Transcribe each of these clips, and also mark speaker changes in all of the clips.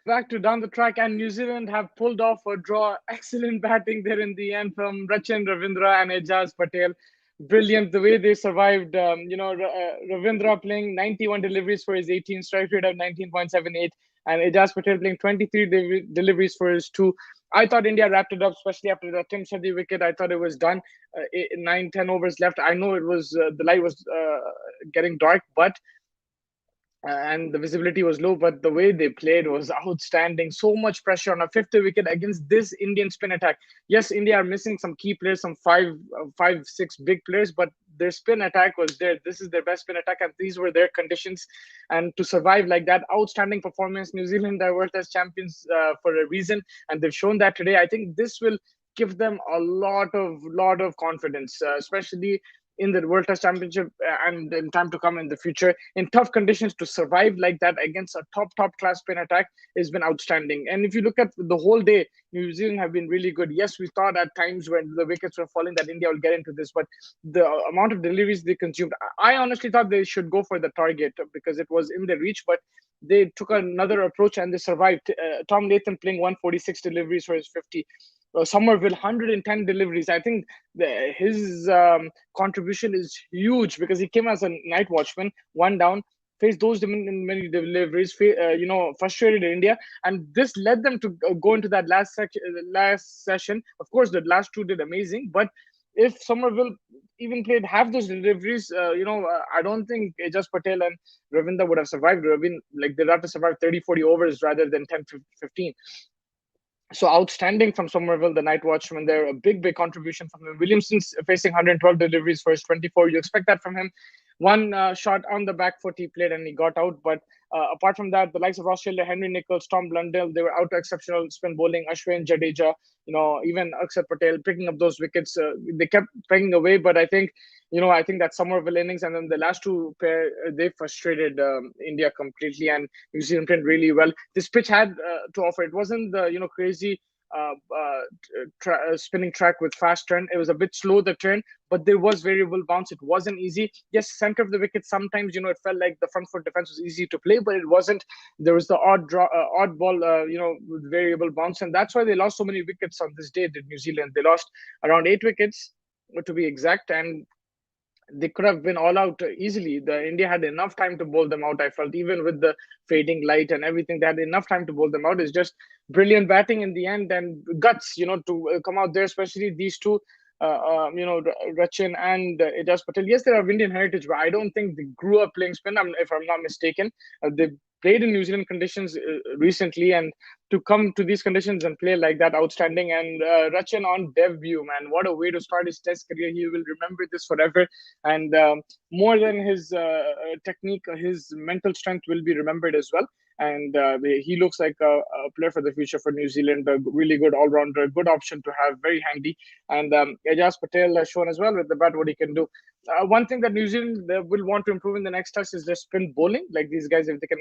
Speaker 1: back to down the track, and New Zealand have pulled off a draw. Excellent batting there in the end from Rachin, Ravindra, and Ajaz Patel. Brilliant the way they survived. Ravindra playing 91 deliveries for his 18, strike rate of 19.78, and Ajaz Patel playing 23 deliveries for his two. I thought India wrapped it up, especially after the Tim Shetty wicket. I thought it was done. 9, 10 overs left. I know it was the light was getting dark, but and the visibility was low, but the way they played was outstanding. So much pressure on a fifth wicket against this Indian spin attack. Yes, India are missing some key players, some five, six big players, but their spin attack was there. This is their best spin attack, and these were their conditions. And to survive like that, outstanding performance. New Zealand are world as champions for a reason, and they've shown that today. I think this will give them a lot of confidence, especially in the World Test Championship and in time to come in the future. In tough conditions, to survive like that against a top class spin attack has been outstanding. And if you look at the whole day, New Zealand have been really good. Yes, we thought at times when the wickets were falling that India will get into this, but the amount of deliveries they consumed, I honestly thought they should go for the target because it was in their reach, but they took another approach and they survived. Tom Latham playing 146 deliveries for his 50. Somerville 110 deliveries. I think his contribution is huge because he came as a night watchman, one down, faced those many deliveries, frustrated India, and this led them to go into that last session. Of course, the last two did amazing, but if Somerville even played half those deliveries, I don't think Ajaz Patel and Ravindra would have survived. Like they'd have to survive 30, 40 overs rather than 10, 15. So outstanding from Somerville, the night watchman there. A big contribution from him. Williamson's facing 112 deliveries for his 24. You expect that from him. One shot on the back foot he played and he got out. But apart from that, the likes of Australia, Henry Nichols, Tom Blundell, they were out to exceptional spin bowling. Ashwin, Jadeja, even Akshar Patel picking up those wickets. They kept pegging away, but I think that Somerville innings and then the last two pair, they frustrated India completely, and New Zealand played really well. This pitch had to offer. It wasn't the crazy spinning track with fast turn. It was a bit slow the turn, but there was variable bounce. It wasn't easy. Yes, center of the wicket. Sometimes it felt like the front foot defense was easy to play, but it wasn't. There was the odd ball, with variable bounce, and that's why they lost so many wickets on this day. Did New Zealand? They lost around 8 wickets to be exact, and they could have been all out easily. The India had enough time to bowl them out. I felt even with the fading light and everything, they had enough time to bowl them out. It's just brilliant batting in the end and guts, to come out there, especially these two. Rachin and Ajaz Patel. Yes, they are of Indian heritage, but I don't think they grew up playing spin. If I'm not mistaken, they played in New Zealand conditions recently, and to come to these conditions and play like that, outstanding. And Rachin on debut, man, what a way to start his Test career. He will remember this forever, and more than his technique, his mental strength will be remembered as well. And he looks like a player for the future for New Zealand. A really good all-rounder, good option to have, very handy. And Ajaz Patel has shown as well with the bat what he can do. One thing that New Zealand will want to improve in the next test is their spin bowling. Like these guys, if they can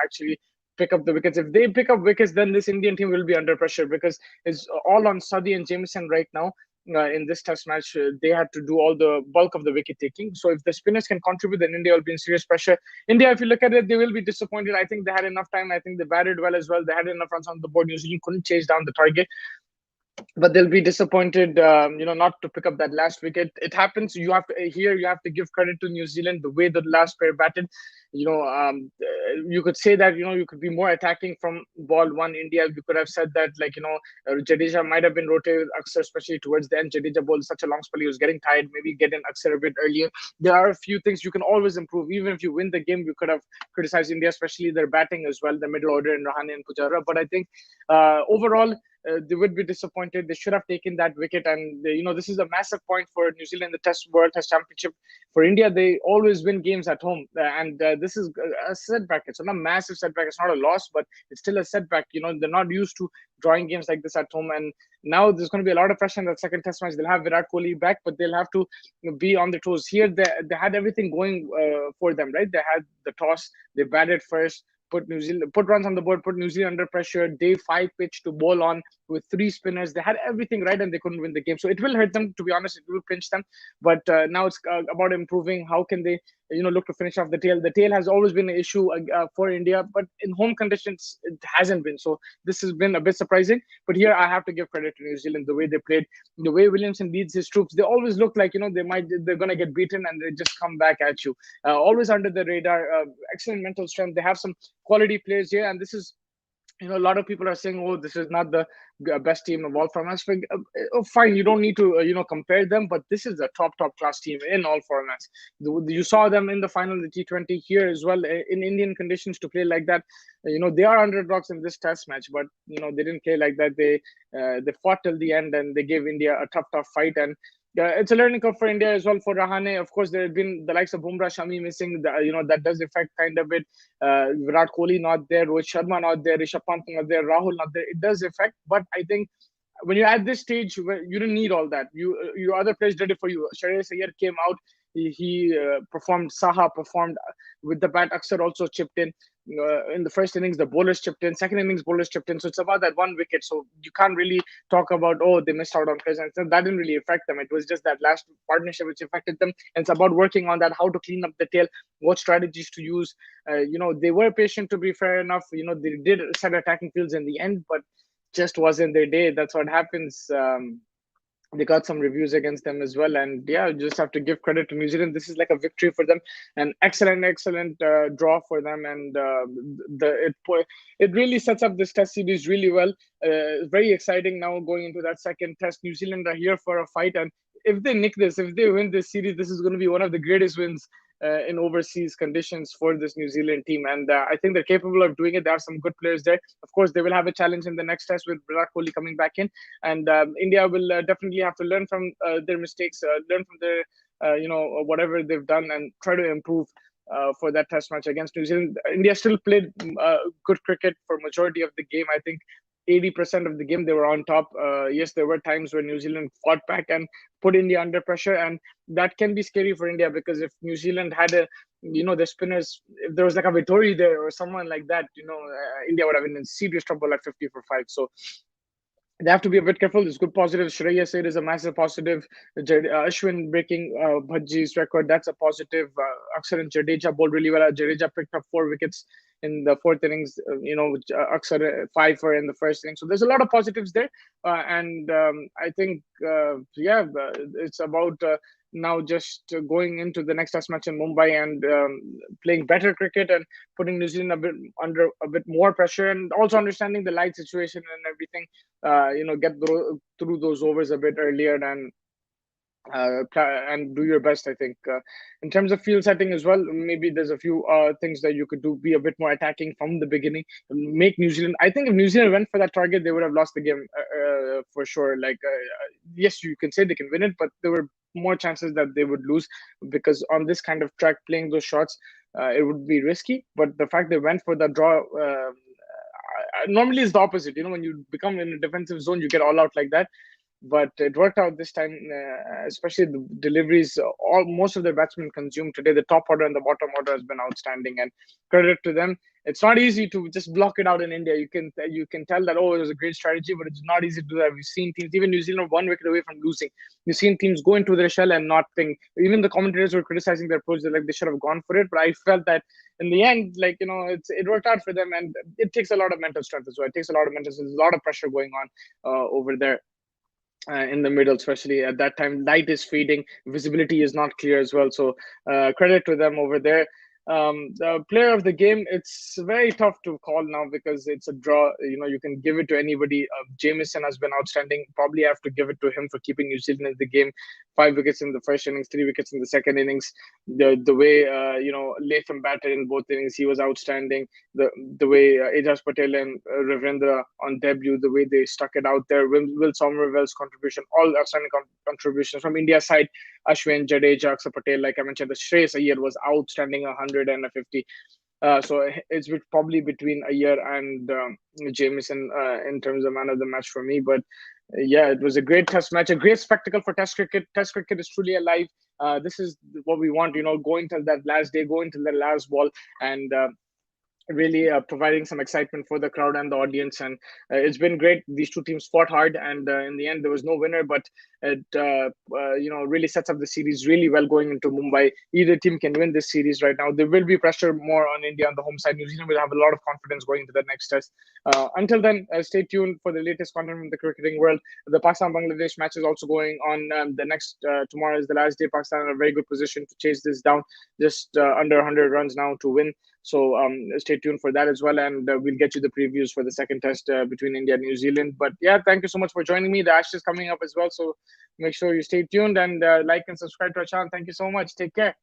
Speaker 1: actually pick up the wickets. If they pick up wickets, then this Indian team will be under pressure because it's all on Sadi and Jameson right now. In this test match, they had to do all the bulk of the wicket taking. So if the spinners can contribute, then India will be in serious pressure. India, if you look at it, they will be disappointed. I think they had enough time. I think they batted well as well. They had enough runs on the board. New Zealand couldn't chase down the target, but they'll be disappointed, not to pick up that last wicket. It happens. You have to give credit to New Zealand the way the last pair batted. You could say that you could be more attacking from ball one. India, you could have said that Jadeja might have been rotated Akshar, especially towards the end. Jadeja bowled such a long spell; he was getting tired. Maybe get in Akshar a bit earlier. There are a few things you can always improve. Even if you win the game, you could have criticized India, especially their batting as well, the middle order in Rahane and Pujara. But I think overall they would be disappointed. They should have taken that wicket, and this is a massive point for New Zealand in the Test World Test Championship. For India, they always win games at home, and this is a setback. It's not a massive setback. It's not a loss, but it's still a setback. They're not used to drawing games like this at home, and now there's going to be a lot of pressure in that second Test match. They'll have Virat Kohli back, but they'll have to be on their toes. Here, they had everything going for them, right? They had the toss, they batted first, put runs on the board, put New Zealand under pressure. Day 5 pitch to bowl on with three spinners. They had everything right and they couldn't win the game. So it will hurt them, to be honest. It will pinch them. But now it's about improving. How can they, look to finish off the tail? The tail has always been an issue for India, but in home conditions, it hasn't been. So this has been a bit surprising. But here I have to give credit to New Zealand, the way they played, the way Williamson leads his troops. They always look like, they're going to get beaten and they just come back at you. Always under the radar, excellent mental strength. They have some quality players here, and this is, a lot of people are saying, "Oh, this is not the best team of all formats." Fine, you don't need to, compare them, but this is a top class team in all formats. You saw them in the final of the T20 here as well in Indian conditions to play like that. They are underdogs in this Test match, but they didn't play like that. They fought till the end and they gave India a tough fight. And it's a learning curve for India as well. For Rahane, of course, there have been the likes of Bumrah, Shami missing. That does affect kind of it. Virat Kohli not there, Rohit Sharma not there, Rishabh Pant not there, Rahul not there. It does affect, but I think when you're at this stage, where you didn't need all that. Your other players did it for you. Shreyas Iyer came out. He performed. Saha performed with the bat. Aksar also chipped in the first innings. The bowlers chipped in. Second innings, bowlers chipped in. So it's about that one wicket. So you can't really talk about, oh, they missed out on players. And that didn't really affect them. It was just that last partnership which affected them. And it's about working on that, how to clean up the tail, what strategies to use. They were patient, to be fair enough. They did set attacking fields in the end, but just wasn't their day. That's what happens. They got some reviews against them as well, and yeah, just have to give credit to New Zealand. This is like a victory for them, an excellent draw for them, and it really sets up this Test series really well. Very exciting now going into that second Test. New Zealand are here for a fight, and if they nick this, if they win this series, this is going to be one of the greatest wins in overseas conditions for this New Zealand team. And I think they're capable of doing it. There are some good players there. Of course, they will have a challenge in the next Test with Virat Kohli coming back in. And India will definitely have to learn from their mistakes, learn from their, whatever they've done and try to improve for that Test match against New Zealand. India still played good cricket for majority of the game. I think 80% of the game they were on top. Yes, there were times where New Zealand fought back and put India under pressure, and that can be scary for India, because if New Zealand had the spinners, if there was like a Vittori there or someone like that, India would have been in serious trouble at 50 for 5. So they have to be a bit careful. There's good positives. Shreyas Iyer is a massive positive. Ashwin breaking Bhajji's record, that's a positive. Aksar and Jadeja bowled really well. Jadeja picked up 4 wickets in the fourth innings. Aksar 5 for in the first inning. So there's a lot of positives there. And I think, it's about now just going into the next Test match in Mumbai and playing better cricket and putting New Zealand under a bit more pressure, and also understanding the light situation and everything. Get through those overs a bit earlier and do your best. I think in terms of field setting as well, maybe there's a few things that you could do. Be a bit more attacking from the beginning. Make New Zealand. I think if New Zealand went for that target, they would have lost the game for sure. Yes, you can say they can win it, but there were more chances that they would lose, because on this kind of track, playing those shots, it would be risky. But the fact they went for the draw, normally is the opposite. When you become in a defensive zone, you get all out like that. But it worked out this time, especially the deliveries. Most of their batsmen consumed today. The top order and the bottom order has been outstanding, and credit to them. It's not easy to just block it out in India. You can tell that, oh, it was a great strategy, but it's not easy to do that. We've seen teams, even New Zealand, 1 wicket away from losing. We've seen teams go into their shell and not think. Even the commentators were criticizing their approach. They're like, they should have gone for it. But I felt that in the end, it worked out for them, and it takes a lot of mental strength as well. It takes a lot of mental strength. There's a lot of pressure going on over there. In the middle, especially at that time, light is fading, visibility is not clear as well. So credit to them over there. The player of the game, it's very tough to call now because it's a draw. You can give it to anybody. Jamieson has been outstanding. Probably have to give it to him for keeping New Zealand in the game. 5 wickets in the first innings, 3 wickets in the second innings. The way Latham batted in both innings, he was outstanding. The way Ajaz Patel and Ravindra on debut, the way they stuck it out there. Will Somerville's contribution, all outstanding contributions from India's side. Ashwin, Jadeja, Aksar Patel, like I mentioned, the Shreyas Iyer was outstanding, 100 and a 50. So it's probably between Iyer and Jamieson in terms of man of the match for me. But yeah, it was a great Test match, a great spectacle for Test cricket. Test cricket is truly alive. This is what we want, going till that last day, going till the last ball, and really providing some excitement for the crowd and the audience. And it's been great. These two teams fought hard, and in the end, there was no winner. But it really sets up the series really well going into Mumbai. Either team can win this series right now. There will be pressure more on India on the home side. New Zealand will have a lot of confidence going into the next test. Until then, stay tuned for the latest content from the cricketing world. The Pakistan Bangladesh match is also going on. The next tomorrow is the last day. Pakistan are in a very good position to chase this down, just under 100 runs now to win. So stay tuned for that as well, and we'll get you the previews for the second test between India and New Zealand. But yeah, thank you so much for joining me. The Ash is coming up as well, so make sure you stay tuned and like and subscribe to our channel. Thank you so much. Take care.